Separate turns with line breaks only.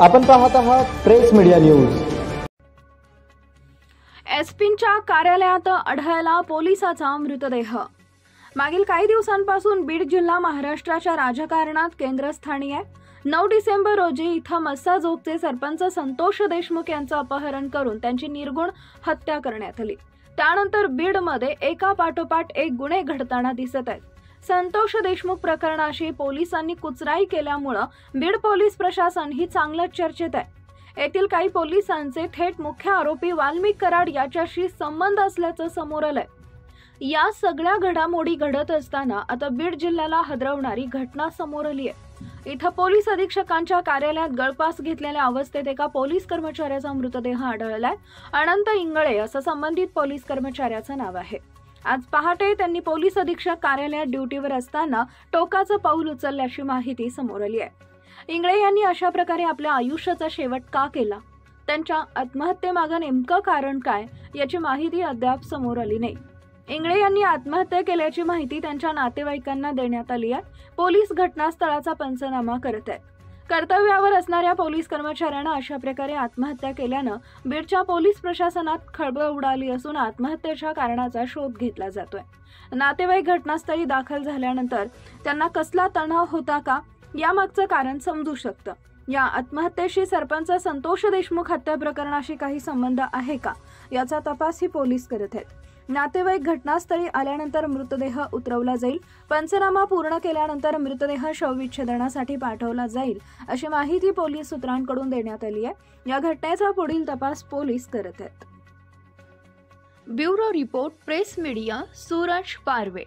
आपण पाहत आहात प्रेस मीडिया न्यूज।
एसपींच्या कार्यालयात आढळला पोलिसाचा मृतदेह। मागील काही दिवसांपासून बीड जिल्हा महाराष्ट्राच्या राजकारणात केंद्रस्थानी आहे। 9 डिसेंबर रोजी इथं मस्साजोगचे सरपंच संतोष देशमुख यांचं अपहरण करून त्यांची निर्गुण हत्या करण्यात आली। त्यानंतर बीडमध्ये एका पाठोपाठ एक गुन्हे घडताना दिसत आहेत। संतोष देशमुख प्रकरणाशी पोलिसांनी कुचराई केल्यामुळे बीड पोलीस प्रशासन ही चांगलंच चर्चेत आहे। येथील काही पोलिसांचे थेट मुख्य आरोपी वाल्मिक कराड याच्याशी संबंध असल्याचं समोर आलंय। या सगळ्या घडामोडी घडत असताना आता बीड जिल्ह्याला हादरवणारी घटना समोर आली आहे। इथं पोलीस अधीक्षकांच्या कार्यालयात गळफास घेतलेल्या अवस्थेत एका पोलीस कर्मचाऱ्याचा मृतदेह आढळलाय। अनंत इंगळे असं संबंधित पोलीस कर्मचाऱ्याचं नाव आहे। आज पहाटे त्यांनी पोलीस अधीक्षक कार्यालयात ड्युटीवर असताना टोकाचं पाऊल उचलल्याची माहिती समोर आली आहे। इंगळे यांनी अशा प्रकारे आपल्या आयुष्याचा शेवट का केला, त्यांच्या आत्महत्येमागे नेमकं कारण काय याची माहिती अद्याप समोर आली नाही। इंगळे यांनी आत्महत्या केल्याची माहिती त्यांच्या नातेवाईकांना देण्यात आली आहे। पोलीस घटनास्थळाचा पंचनामा करत आहेत। कर्तव्यावर असणाऱ्या पोलीस कर्मचाऱ्यांना अशा प्रकारे आत्महत्या केल्यानं बीडच्या पोलीस प्रशासनात खळबळ उडाली असून आत्महत्येच्या कारणाचा शोध घेतला जातोय। नातेवाईक घटनास्थळी दाखल झाल्यानंतर त्यांना कसला तणाव होता का यामागचं कारण समजू शकतं। या आत्महत्येशी सरपंच संतोष देशमुख हत्या प्रकरणाशी काही संबंध आहे का याचा तपासही पोलीस करत आहेत। नातेवाईक घटनास्थळी आल्यानंतर मृतदेह उतरवला जाईल। पंचनामा पूर्ण केल्यानंतर मृतदेह शवविच्छेदनासाठी पाठवला जाईल अशी माहिती पोलीस सूत्रांकडून देण्यात आली आहे। या घटनेचा पुढील तपास पोलीस करत आहेत। Bureau report, press media, Suraj पारवे।